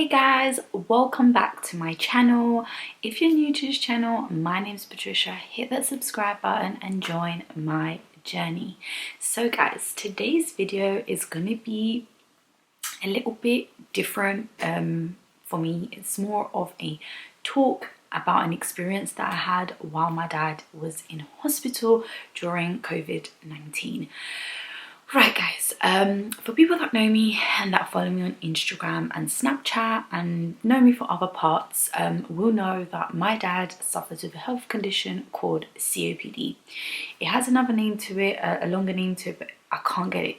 guys, welcome back to my channel. If you're new to this channel, my name is Patricia. Hit that subscribe button and join my journey. So guys, today's video is going to be a little bit different for me. It's more of a talk about an experience that I had while my dad was in hospital during COVID-19. Right guys, for people that know me and that follow me on Instagram and Snapchat and know me for other parts, will know that my dad suffers with a health condition called COPD. It has another name to it, a longer name to it, but I can't get it.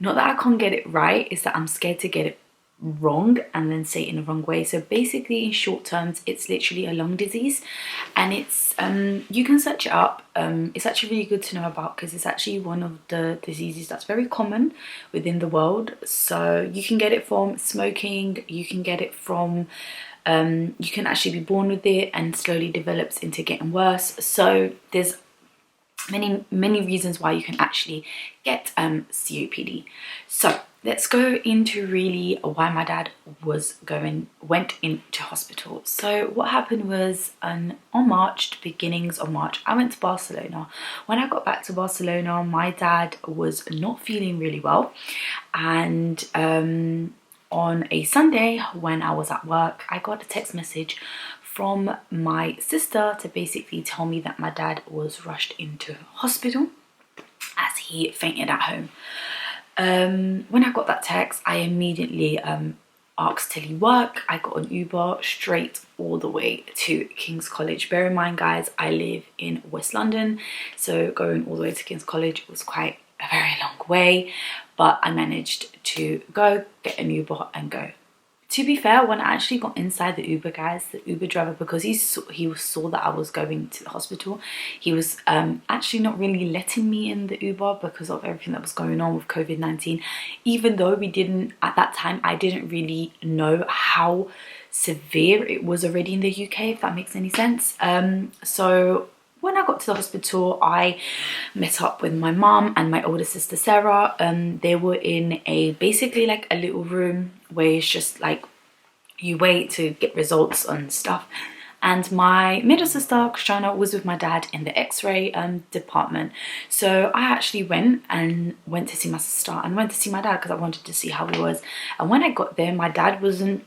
Not that I can't get it right, it's that I'm scared to get it wrong and then say it in the wrong way. So basically, in short terms, it's literally a lung disease, and it's you can search it up. It's actually really good to know about because it's actually one of the diseases that's very common within the world. So you can get it from smoking, you can get it from you can actually be born with it and slowly develops into getting worse. So there's many reasons why you can actually get COPD. So let's go into really why my dad went into hospital. So what happened was on March, beginnings of March, I went to Barcelona. When I got back to Barcelona, my dad was not feeling really well, and on a Sunday when I was at work, I got a text message from my sister to basically tell me that my dad was rushed into hospital as he fainted at home. When I got that text, I immediately asked to leave work. I got an Uber straight all the way to King's College. Bear in mind guys, I live in West London, so going all the way to King's College was quite a very long way, but I managed to go get an Uber and go. To be fair, when I actually got inside the Uber, guys, the Uber driver, because he saw that I was going to the hospital, he was actually not really letting me in the Uber because of everything that was going on with COVID-19. Even though we didn't, at that time, I didn't really know how severe it was already in the UK, if that makes any sense. So when I got to the hospital, I met up with my mum and my older sister Sarah. They were in basically like a little room where it's just like you wait to get results and stuff. And my middle sister Christiana was with my dad in the X-ray department. So I actually went to see my sister and went to see my dad because I wanted to see how he was. And when I got there, my dad wasn't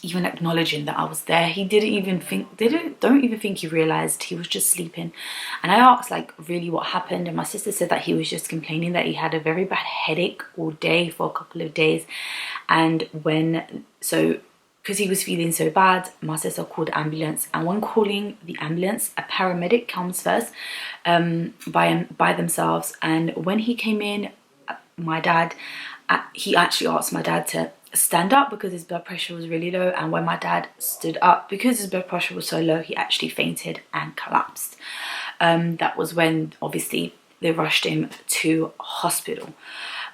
even acknowledging that I was there. He don't even think he realized he was just sleeping. And I asked like really what happened, and my sister said that he was just complaining that he had a very bad headache all day for a couple of days. And because he was feeling so bad, my sister called the ambulance, and when calling the ambulance, a paramedic comes first by themselves. And when he came in, my dad, he actually asked my dad to stand up because his blood pressure was really low, and when my dad stood up, because his blood pressure was so low, he actually fainted and collapsed. That was when obviously they rushed him to hospital.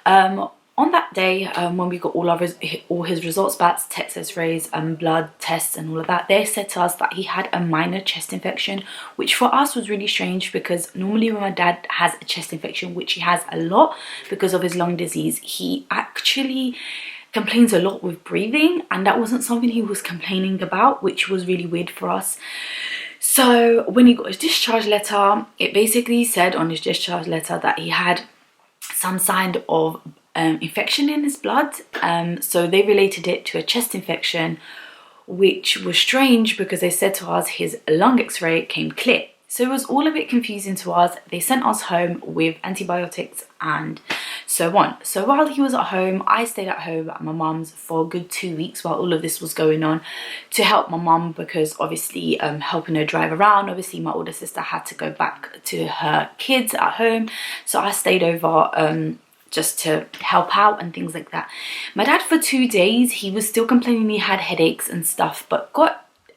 On that day, when we got all his results back, tests, x-rays and blood tests and all of that, they said to us that he had a minor chest infection, which for us was really strange because normally when my dad has a chest infection, which he has a lot because of his lung disease, he actually complains a lot with breathing, and that wasn't something he was complaining about, which was really weird for us. So when he got his discharge letter, it basically said on his discharge letter that he had some kind of infection in his blood. So they related it to a chest infection, which was strange because they said to us his lung x-ray came clear. So it was all a bit confusing to us. They sent us home with antibiotics and so on. So while he was at home, I stayed at home at my mum's for a good 2 weeks while all of this was going on to help my mum, because obviously helping her drive around. Obviously my older sister had to go back to her kids at home, so I stayed over just to help out and things like that. My dad, for 2 days, he was still complaining he had headaches and stuff, but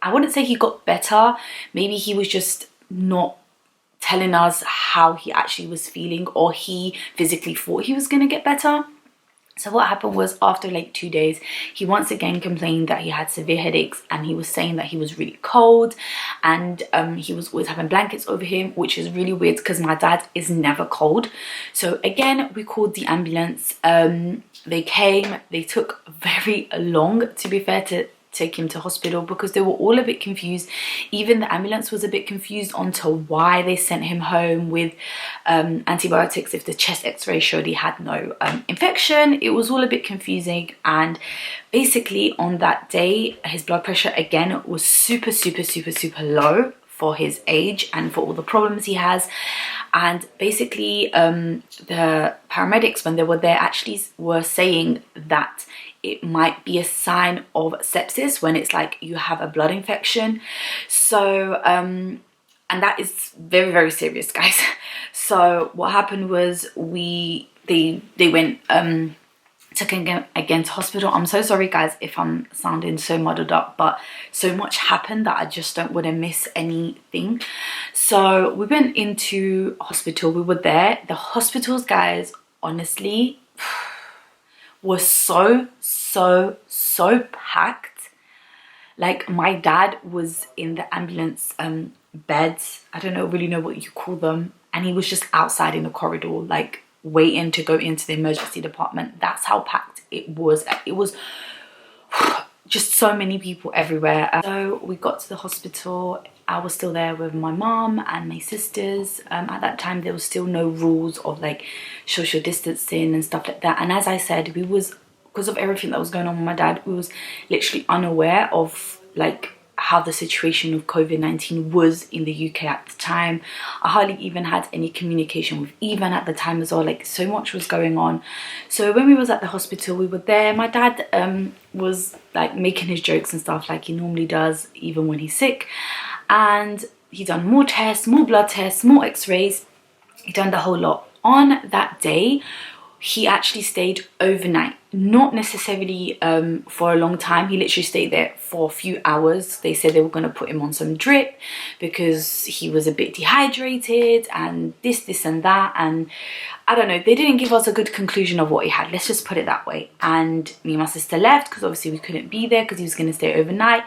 I wouldn't say he got better. Maybe he was just not telling us how he actually was feeling, or he physically thought he was going to get better. So what happened was, after like 2 days, he once again complained that he had severe headaches, and he was saying that he was really cold and he was always having blankets over him, which is really weird because my dad is never cold. So again, we called the ambulance. They came. They took very long, to be fair, to take him to hospital because they were all a bit confused. Even the ambulance was a bit confused onto why they sent him home with antibiotics if the chest x-ray showed he had no infection. It was all a bit confusing, and basically on that day his blood pressure again was super low for his age and for all the problems he has. And basically the paramedics, when they were there, actually were saying that it might be a sign of sepsis when it's like you have a blood infection. So and that is very serious, guys. So what happened was they went took him again to hospital. I'm so sorry guys if I'm sounding so muddled up, but so much happened that I just don't want to miss anything. So we went into hospital. We were there. The hospitals, guys, honestly was so packed. Like my dad was in the ambulance beds, I don't really know what you call them, and he was just outside in the corridor, like waiting to go into the emergency department. That's how packed it was. It was just so many people everywhere. So we got to the hospital. I was still there with my mom and my sisters. At that time there was still no rules of like social distancing and stuff like that, and as I said, we was, because of everything that was going on with my dad, we was literally unaware of like how the situation of COVID-19 was in the UK at the time. I hardly even had any communication with Evan at the time as well. Like so much was going on. So when we was at the hospital, we were there. My dad was like making his jokes and stuff like he normally does even when he's sick, and he done more tests, more blood tests, more x-rays. He done the whole lot. On that day he actually stayed overnight, not necessarily for a long time. He literally stayed there for a few hours. They said they were going to put him on some drip because he was a bit dehydrated and this and that, and I don't know, they didn't give us a good conclusion of what he had, let's just put it that way. And me and my sister left because obviously we couldn't be there because he was going to stay overnight,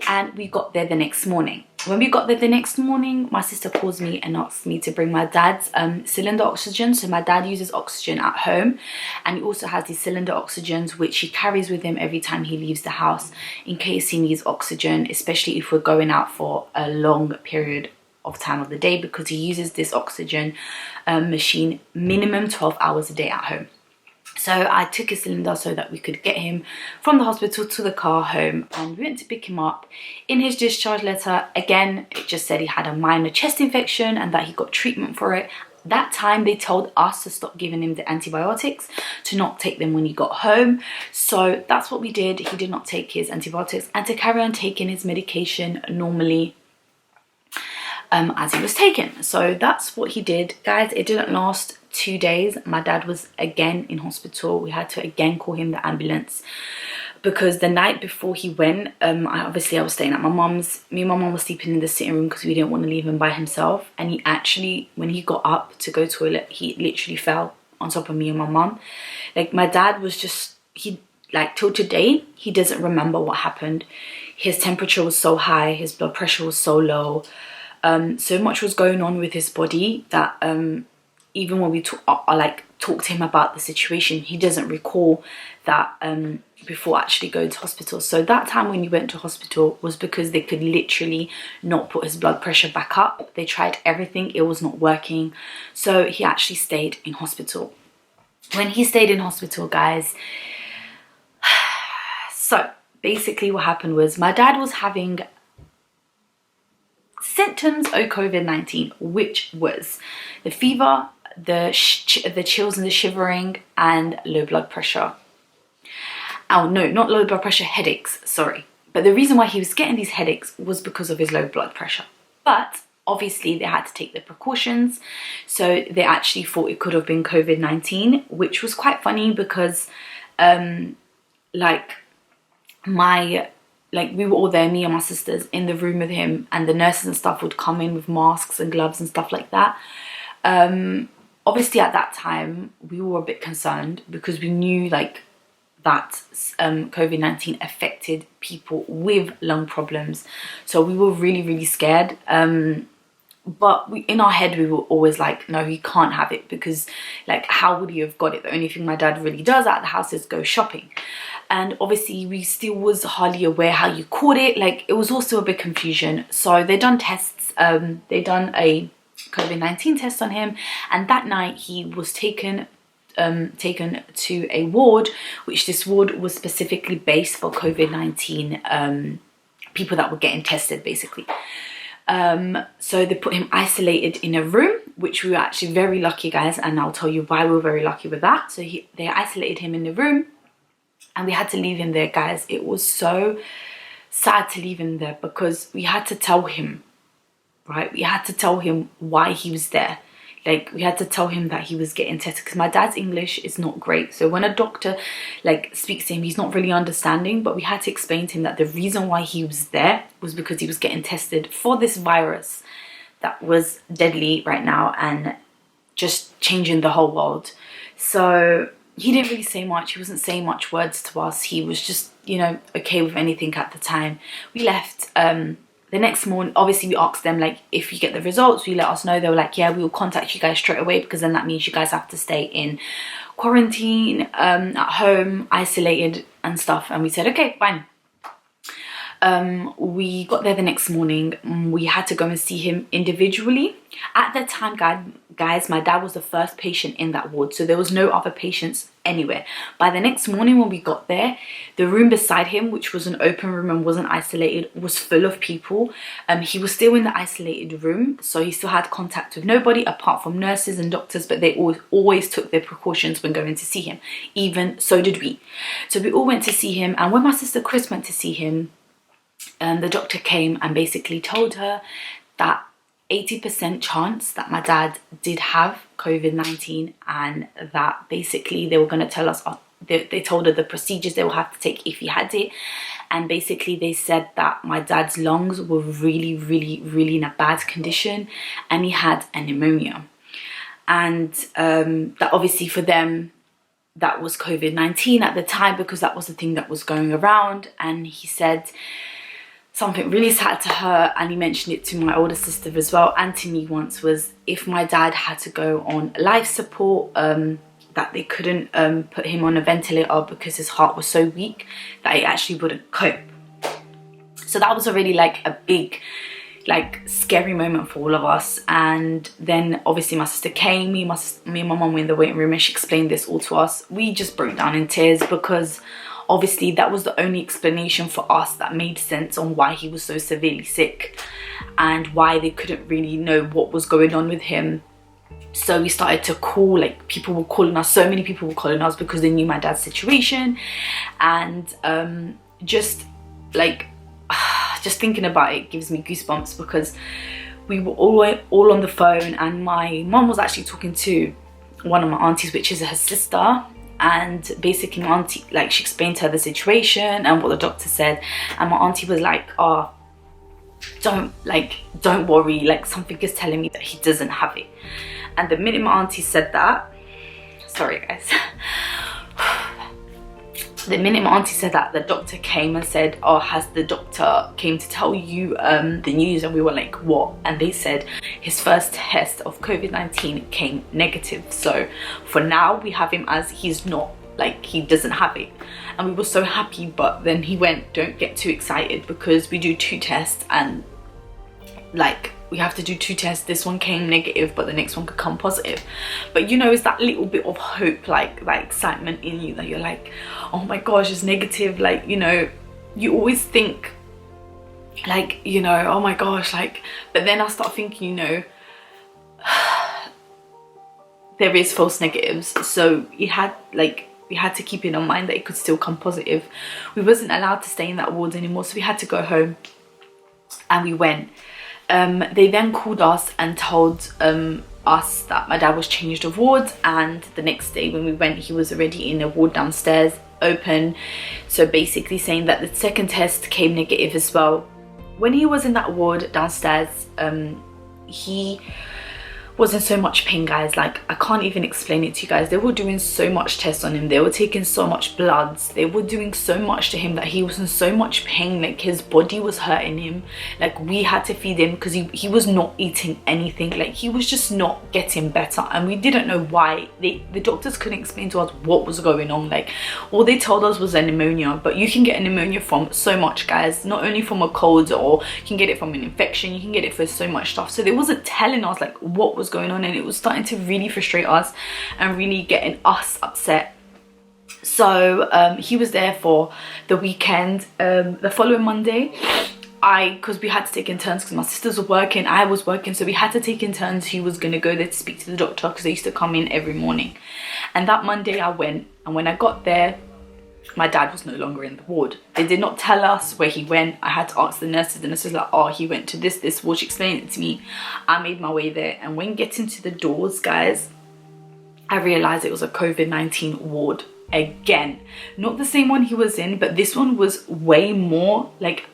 and we got there the next morning. When we got there the next morning, my sister calls me and asks me to bring my dad's cylinder oxygen. So my dad uses oxygen at home, and he also has these cylinder oxygens which he carries with him every time he leaves the house in case he needs oxygen, especially if we're going out for a long period of time of the day, because he uses this oxygen machine minimum 12 hours a day at home. So I took a cylinder so that we could get him from the hospital to the car home, and we went to pick him up. In his discharge letter, again, it just said he had a minor chest infection and that he got treatment for it. That time they told us to stop giving him the antibiotics, to not take them when he got home. So that's what we did. He did not take his antibiotics and to carry on taking his medication normally as he was taken. So that's what he did, guys. It didn't last 2 days. My dad was again in hospital. We had to again call him the ambulance because the night before he went, I was staying at my mum's. Me and my mum was sleeping in the sitting room because we didn't want to leave him by himself. And he actually, when he got up to go to the toilet, he literally fell on top of me and my mum. Like my dad was just, he like till today, he doesn't remember what happened. His temperature was so high, his blood pressure was so low. So much was going on with his body that even when we talk to him about the situation, he doesn't recall that before actually going to hospital. So that time when he went to hospital was because they could literally not put his blood pressure back up. They tried everything, it was not working. So he actually stayed in hospital. When he stayed in hospital, guys, so basically what happened was my dad was having symptoms of COVID-19, which was the fever, the chills and the shivering, and low blood pressure. Oh no, not low blood pressure, headaches, sorry. But the reason why he was getting these headaches was because of his low blood pressure. But obviously they had to take the precautions, so they actually thought it could have been COVID-19, which was quite funny because we were all there, me and my sisters, in the room with him, and the nurses and stuff would come in with masks and gloves and stuff like that. Obviously at that time we were a bit concerned because we knew like that COVID-19 affected people with lung problems. So we were really scared. But in our head we were always like, no, he can't have it, because like, how would he have got it? The only thing my dad really does at the house is go shopping. And obviously we still was hardly aware how you caught it. Like, it was also a big confusion. So they done tests. They done a COVID-19 test on him, and that night he was taken to a ward, which this ward was specifically based for COVID-19 people that were getting tested, basically. So they put him isolated in a room, which we were actually very lucky, guys, and I'll tell you why we were very lucky with that. So they isolated him in the room, and we had to leave him there, guys. It was so sad to leave him there, because we had to tell him, right? We had to tell him why he was there. Like, we had to tell him that he was getting tested, because my dad's English is not great. So when a doctor like speaks to him, he's not really understanding. But we had to explain to him that the reason why he was there was because he was getting tested for this virus that was deadly right now and just changing the whole world. So he didn't really say much. He wasn't saying much words to us. He was just, you know, okay with anything at the time. We left. The next morning, obviously we asked them, like, if you get the results, we let us know. They were like, yeah, we will contact you guys straight away, because then that means you guys have to stay in quarantine, at home, isolated and stuff. And we said, okay, fine. We got there the next morning. We had to go and see him individually. At the time, guys, my dad was the first patient in that ward, so there was no other patients anywhere. By the next morning when we got there, the room beside him, which was an open room and wasn't isolated, was full of people. He was still in the isolated room, so he still had contact with nobody apart from nurses and doctors, but they always took their precautions when going to see him. Even so did we. So we all went to see him, and when my sister Chris went to see him, the doctor came and basically told her that 80% chance that my dad did have COVID-19, and that basically they were going to tell us, they told her the procedures they will have to take if he had it. And basically they said that my dad's lungs were really in a bad condition, and he had a pneumonia. And that obviously for them, that was COVID-19 at the time, because that was the thing that was going around. And he said something really sad to her, and he mentioned it to my older sister as well and to me once, was if my dad had to go on life support, that they couldn't put him on a ventilator because his heart was so weak that he actually wouldn't cope. So that was already like a big, like, scary moment for all of us. And then obviously my sister came, me and my mum were in the waiting room, and she explained this all to us. We just broke down in tears, because obviously that was the only explanation for us that made sense on why he was so severely sick and why they couldn't really know what was going on with him. So we started to call, like, people were calling us, so many people were calling us because they knew my dad's situation. And just like, just thinking about it gives me goosebumps, because we were all on the phone, and my mum was actually talking to one of my aunties, which is her sister. And basically my auntie, like, she explained to her the situation and what the doctor said, and my auntie was like, oh, don't worry, like, something is telling me that he doesn't have it. And the minute my auntie said that, sorry guys, the minute my auntie said that, the doctor came and said, oh, has the doctor came to tell you the news? And we were like, what? And they said his first test of COVID-19 came negative. So for now we have him as he's not, like, he doesn't have it. And we were so happy. But then he went, don't get too excited, because we do 2 tests, and like, we have to do 2 tests. This one came negative, but the next one could come positive. But you know, it's that little bit of hope, like that excitement in you, that you're like, oh my gosh, it's negative. Like, you know, you always think, like, you know, oh my gosh, like, but then I start thinking, you know, there is false negatives. So we had to keep it in mind that it could still come positive. We wasn't allowed to stay in that ward anymore, so we had to go home, and we went. They then called us and told us that my dad was changed of ward, and the next day when we went, he was already in a ward downstairs, open. So basically saying that the second test came negative as well. When he was in that ward downstairs, he was in so much pain, guys. Like, I can't even explain it to you guys. They were doing so much tests on him, they were taking so much bloods, they were doing so much to him that he was in so much pain. Like, his body was hurting him. Like, we had to feed him because he was not eating anything. Like, he was just not getting better, and we didn't know why. The doctors couldn't explain to us what was going on. Like, all they told us was a pneumonia, but you can get a pneumonia from so much, guys. Not only from a cold, or you can get it from an infection, you can get it for so much stuff. So they wasn't telling us like what was going on, and it was starting to really frustrate us and really getting us upset. So he was there for the weekend. The following Monday, because we had to take in turns, because my sisters were working, I was working, so we had to take in turns who was going to go there to speak to the doctor, because they used to come in every morning. And that Monday I went, and when I got there, my dad was no longer in the ward. They did not tell us where he went. I had to ask the nurses. The nurses were like, oh, he went to this ward. She explained it to me. I made my way there, and when getting to the doors, guys, I realized it was a COVID-19 ward again. Not the same one he was in, but this one was way more, like,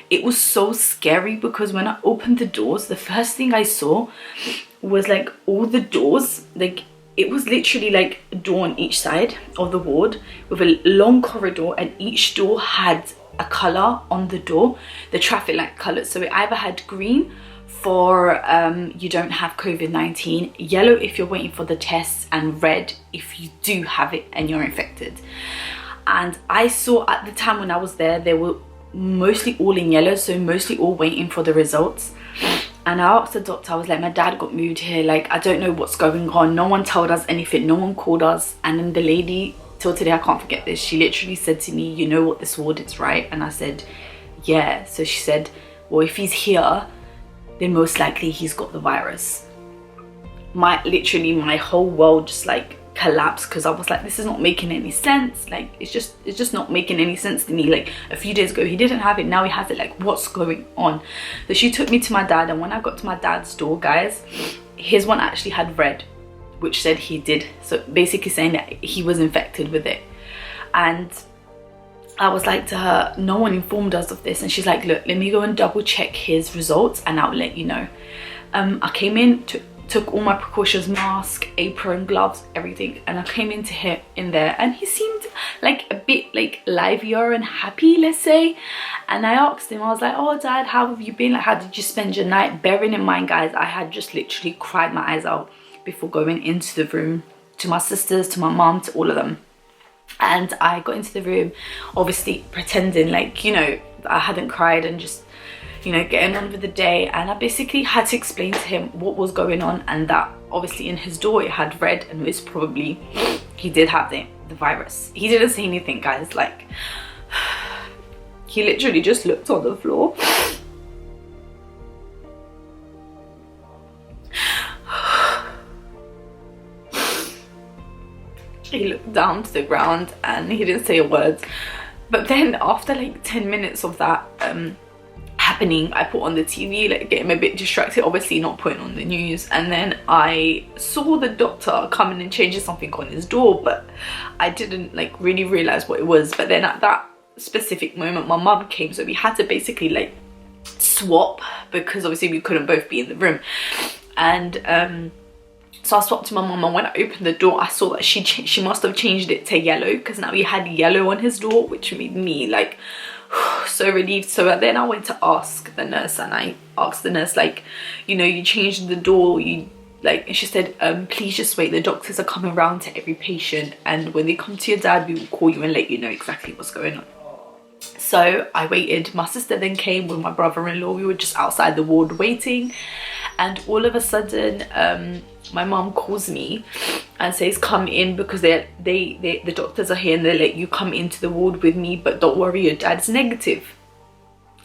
it was so scary, because when I opened the doors, the first thing I saw was like all the doors, like, it was literally like a door on each side of the ward with a long corridor, and each door had a color on the door, the traffic light colors. So it either had green for you don't have COVID-19, yellow if you're waiting for the tests, and red if you do have it and you're infected. And I saw at the time when I was there, they were mostly all in yellow, so mostly all waiting for the results. And I asked the doctor, I was like, my dad got moved here, like, I don't know what's going on, no one told us anything, no one called us. And then the lady, till today I can't forget this, she literally said to me, you know what this ward is, right? And I said, yeah. So she said, well, if he's here, then most likely he's got the virus. Literally my whole world just like collapsed, because I was like, this is not making any sense. Like, it's just not making any sense to me. Like, a few days ago he didn't have it, now he has it. Like, what's going on? So she took me to my dad, and when I got to my dad's door, guys, his one actually had red, which said he did, so basically saying that he was infected with it. And I was like to her, no one informed us of this. And she's like, look, let me go and double check his results and I'll let you know. I came in, took all my precautions, mask, apron, gloves, everything, and I came into him in there, and he seemed like a bit like livelier and happy, let's say. And I asked him, I was like, oh dad, how have you been? Like, how did you spend your night? Bearing in mind, guys, I had just literally cried my eyes out before going into the room, to my sisters, to my mom, to all of them. And I got into the room, obviously pretending like, you know, I hadn't cried, and just, you know, getting on with the day. And I basically had to explain to him what was going on, and that obviously in his door it had red, and most probably he did have the virus. He didn't say anything, guys. Like, he literally just looked on the floor. He looked down to the ground and he didn't say a word. But then after like 10 minutes of that happening, I put on the TV, like getting a bit distracted, obviously not putting on the news. And then I saw the doctor coming and changing something on his door, but I didn't like really realize what it was. But then at that specific moment, my mum came, so we had to basically like swap, because obviously we couldn't both be in the room. And so I swapped to my mum, and when I opened the door, I saw that she must have changed it to yellow, because now he had yellow on his door, which made me like so relieved. So then I went to ask the nurse, and I asked the nurse, like, you know, you changed the door, you like, and she said, please just wait, the doctors are coming around to every patient, and when they come to your dad, we will call you and let you know exactly what's going on. So I waited. My sister then came with my brother-in-law. We were just outside the ward waiting, and all of a sudden my mom calls me and says, come in, because the doctors are here and they let you come into the ward with me, but don't worry, your dad's negative.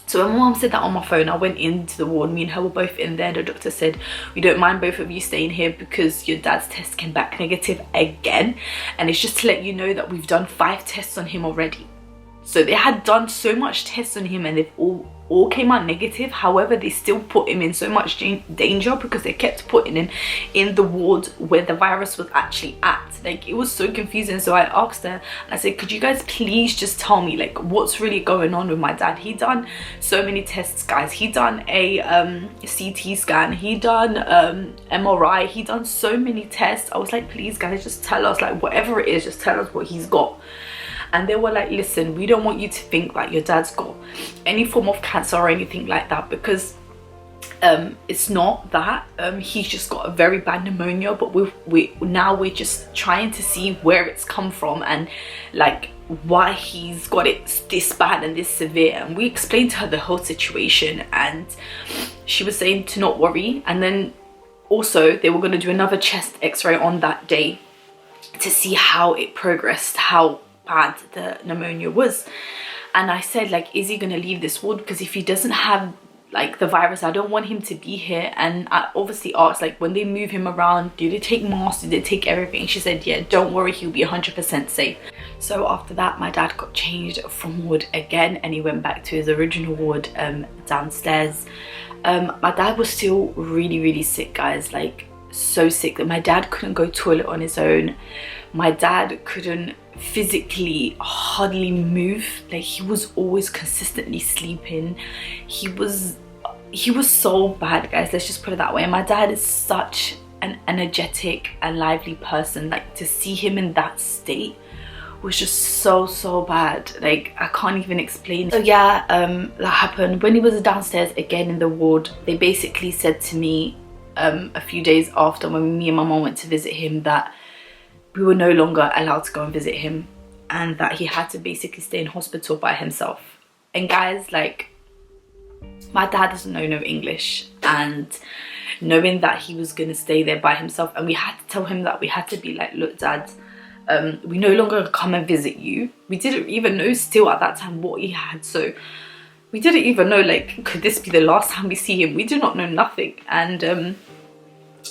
So when my mom said that on my phone, I went into the ward. Me and her were both in there. The doctor said, we don't mind both of you staying here because your dad's test came back negative again, and it's just to let you know that we've done 5 tests on him already. So they had done so much tests on him, and they've all all came out negative. However, they still put him in so much danger because they kept putting him in the ward where the virus was actually at. Like, it was so confusing. So I asked her and I said, could you guys please just tell me like what's really going on with my dad? He done so many tests, guys. He done a CT scan, he done MRI, he done so many tests. I was like, please guys, just tell us, like whatever it is, just tell us what he's got. And they were like, listen, we don't want you to think that your dad's got any form of cancer or anything like that, because it's not that. He's just got a very bad pneumonia, but we're just trying to see where it's come from and like why he's got it this bad and this severe. And we explained to her the whole situation, and she was saying to not worry. And then also they were going to do another chest x-ray on that day to see how it progressed, how bad the pneumonia was. And I said, like, is he gonna leave this ward? Because if he doesn't have like the virus, I don't want him to be here. And I obviously asked, like, when they move him around, do they take masks, do they take everything? She said, yeah, don't worry, he'll be 100% safe. So after that, my dad got changed from ward again, and he went back to his original ward downstairs. My dad was still really sick, guys, like so sick that my dad couldn't go toilet on his own. My dad couldn't physically hardly move. Like, he was always consistently sleeping. He was so bad, guys, let's just put it that way. And my dad is such an energetic and lively person. Like, to see him in that state was just so bad. Like, I can't even explain. So yeah, that happened when he was downstairs again in the ward. They basically said to me a few days after, when me and my mom went to visit him, that we were no longer allowed to go and visit him, and that he had to basically stay in hospital by himself. And guys, like, my dad doesn't know no English, and knowing that he was gonna stay there by himself, and we had to tell him that, we had to be like, look dad, we no longer come and visit you. We didn't even know still at that time what he had, so we didn't even know, like, could this be the last time we see him? We do not know nothing. And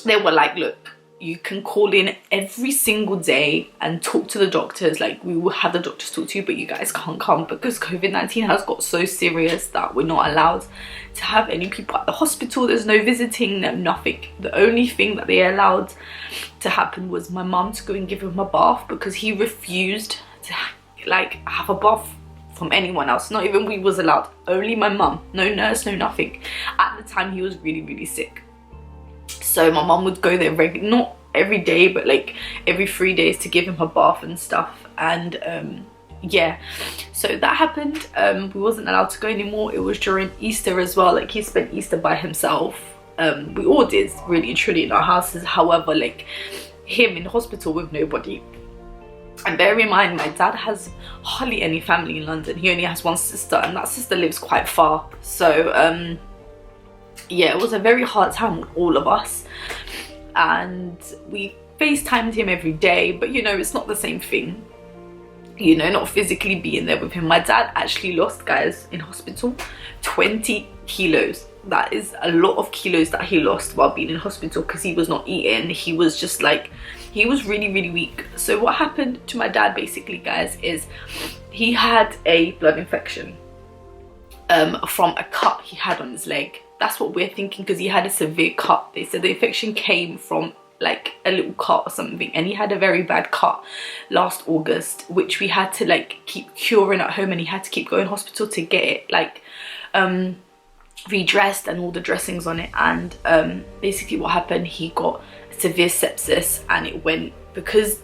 they were like, look, you can call in every single day and talk to the doctors, like we will have the doctors talk to you, but you guys can't come because COVID-19 has got so serious that we're not allowed to have any people at the hospital. There's no visiting, no nothing. The only thing that they allowed to happen was my mum to go and give him a bath, because he refused to like have a bath from anyone else. Not even we was allowed, only my mum, no nurse, no nothing. At the time he was really sick. So my mum would go there not every day, but like every 3 days to give him a bath and stuff. And yeah, so that happened. We wasn't allowed to go anymore. It was during Easter as well. Like, he spent Easter by himself. We all did, really and truly, in our houses. However, like, him in hospital with nobody. And bear in mind, my dad has hardly any family in London. He only has one sister, and that sister lives quite far. So yeah, it was a very hard time with all of us, and we FaceTimed him every day, but you know, it's not the same thing, you know, not physically being there with him. My dad actually lost, guys, in hospital 20 kilos. That is a lot of kilos that he lost while being in hospital, because he was not eating. He was just like, he was really weak. So what happened to my dad basically, guys, is he had a blood infection from a cut he had on his leg. That's what we're thinking, because he had a severe cut. They said the infection came from like a little cut or something, and he had a very bad cut last August, which we had to like keep curing at home, and he had to keep going to hospital to get it like redressed and all the dressings on it. And basically what happened, he got severe sepsis, and it went because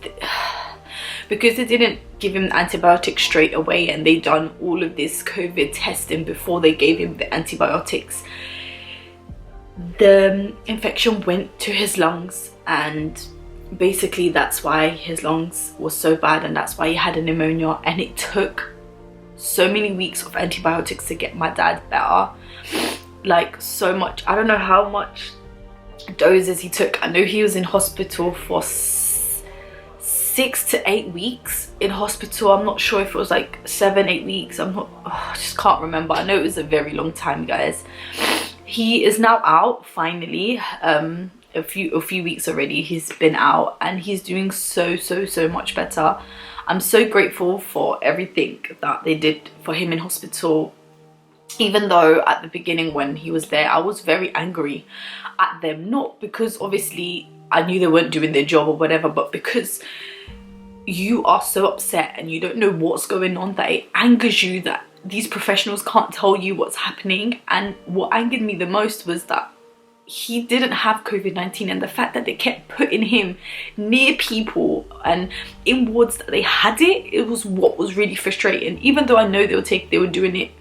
they didn't give him antibiotics straight away, and they done all of this COVID testing before they gave him the antibiotics. The infection went to his lungs, and basically that's why his lungs was so bad, and that's why he had a pneumonia. And it took so many weeks of antibiotics to get my dad better, like so much. I don't know how much doses he took. I know he was in hospital for 6 to 8 weeks in hospital. I'm not sure if it was like 7-8 weeks. I just can't remember. I know it was a very long time, guys. He is now out finally. A few weeks already he's been out, and he's doing so much better. I'm so grateful for everything that they did for him in hospital. Even though at the beginning when he was there, I was very angry at them, not because obviously I knew they weren't doing their job or whatever, but because you are so upset and you don't know what's going on that it angers you that these professionals can't tell you what's happening. And what angered me the most was that he didn't have COVID-19, and the fact that they kept putting him near people and in wards that they had it was what was really frustrating. Even though I know they were doing it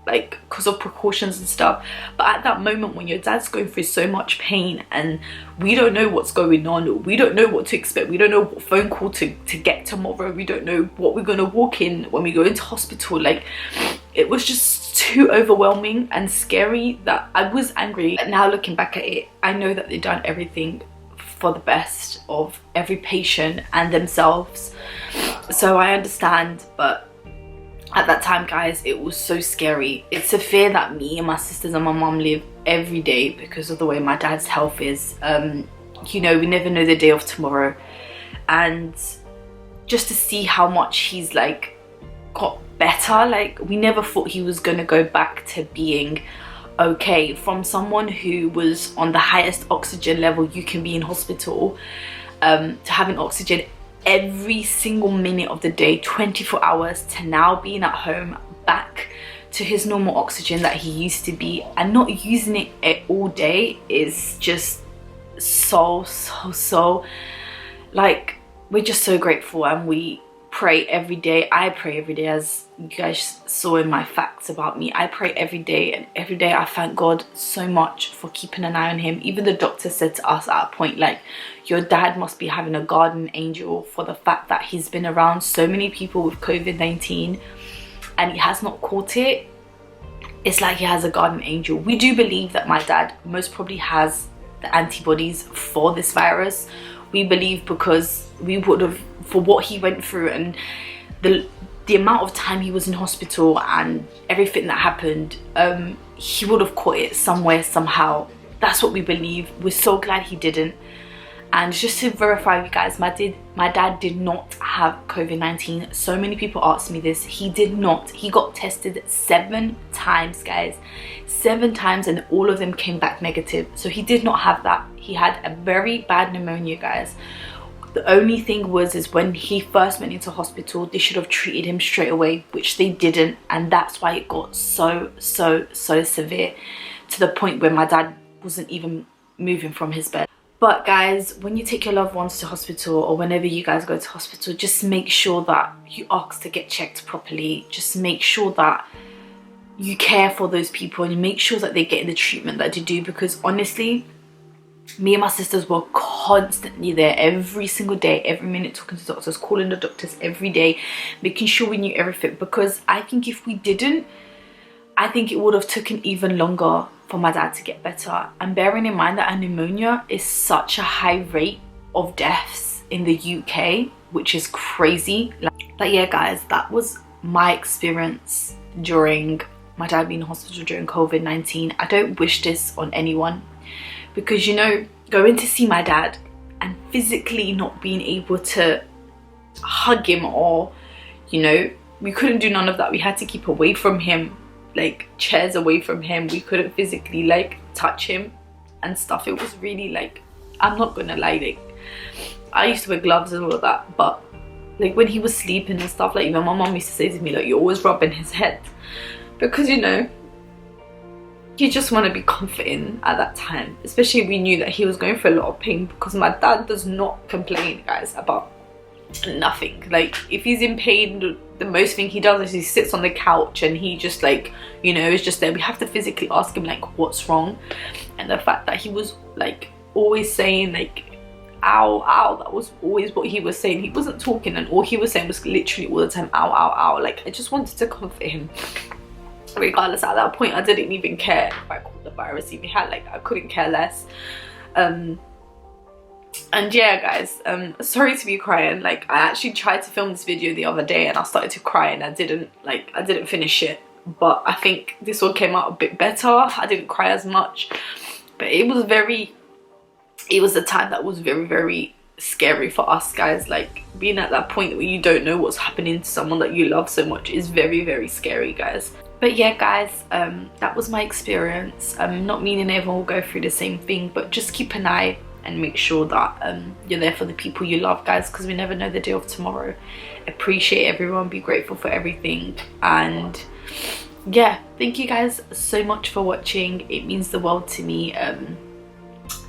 like because of precautions and stuff, but at that moment when your dad's going through so much pain and we don't know what's going on, we don't know what to expect, we don't know what phone call to get tomorrow, we don't know what we're gonna walk in when we go into hospital, like it was just too overwhelming and scary that I was angry. But now looking back at it, I know that they've done everything for the best of every patient and themselves, so I understand. But at that time, guys, it was so scary. It's a fear that me and my sisters and my mum live every day because of the way my dad's health is. You know, we never know the day of tomorrow, and just to see how much he's like got better, like we never thought he was gonna go back to being okay. From someone who was on the highest oxygen level you can be in hospital, to having oxygen every single minute of the day, 24 hours, to now being at home back to his normal oxygen that he used to be and not using it all day is just so like, we're just so grateful. And we pray every day. I pray every day, as you guys saw in my facts about me. I pray every day, and every day I thank God so much for keeping an eye on him. Even the doctor said to us at a point, like, your dad must be having a guardian angel for the fact that he's been around so many people with COVID-19 and he has not caught it. It's like he has a guardian angel. We do believe that my dad most probably has the antibodies for this virus. We believe because we would have, for what he went through and the amount of time he was in hospital and everything that happened, he would have caught it somewhere, somehow. That's what we believe. We're so glad he didn't. And just to verify, you guys, my dad did not have COVID-19. So many people asked me this. He did not. He got tested 7 times, guys. 7 times, and all of them came back negative. So he did not have that. He had a very bad pneumonia, guys. The only thing is when he first went into hospital, they should have treated him straight away, which they didn't. And that's why it got so severe, to the point where my dad wasn't even moving from his bed. But guys, when you take your loved ones to hospital, or whenever you guys go to hospital, just make sure that you ask to get checked properly. Just make sure that you care for those people and you make sure that they're getting the treatment that they do. Because honestly, me and my sisters were constantly there every single day, every minute, talking to doctors, calling the doctors every day, making sure we knew everything. Because I think if we didn't, I think it would have taken even longer for my dad to get better. And bearing in mind that pneumonia is such a high rate of deaths in the UK, which is crazy. But yeah, guys, that was my experience during my dad being in hospital during COVID-19. I don't wish this on anyone, because, you know, going to see my dad and physically not being able to hug him, or, you know, we couldn't do none of that. We had to keep away from him, like chairs away from him. We couldn't physically like touch him and stuff. It was really like, I'm not gonna lie, like I used to wear gloves and all of that, but like when he was sleeping and stuff, like even my mom used to say to me, like, you're always rubbing his head, because, you know, you just want to be comforting at that time. Especially we knew that he was going through a lot of pain, because my dad does not complain, guys, about nothing. Like if he's in pain, the most thing he does is he sits on the couch and he just, like, you know, is just there. We have to physically ask him like what's wrong. And the fact that he was like always saying like ow, ow, that was always what he was saying. He wasn't talking, and all he was saying was literally all the time ow, ow, ow. Like I just wanted to comfort him. Regardless, at that point I didn't even care if I caught the virus he had. Like I couldn't care less. And yeah, guys, sorry to be crying. Like I actually tried to film this video the other day and I started to cry and I didn't finish it. But I think this one came out a bit better. I didn't cry as much, but it was a time that was very scary for us, guys. Like being at that point where you don't know what's happening to someone that you love so much is very scary, guys. But yeah guys, that was my experience. Not meaning everyone will go through the same thing, but just keep an eye and make sure that you're there for the people you love, guys, because we never know the day of tomorrow. Appreciate everyone, be grateful for everything, and yeah, thank you guys so much for watching. It means the world to me.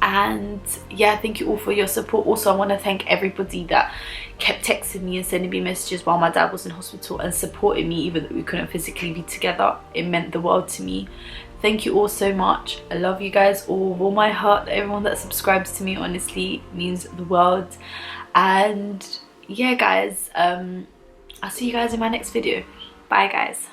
And yeah, thank you all for your support. Also, I want to thank everybody that kept texting me and sending me messages while my dad was in hospital and supporting me even though we couldn't physically be together. It meant the world to me. Thank you all so much. I love you guys all with all my heart. Everyone that subscribes to me honestly means the world. And yeah guys, I'll see you guys in my next video. Bye guys.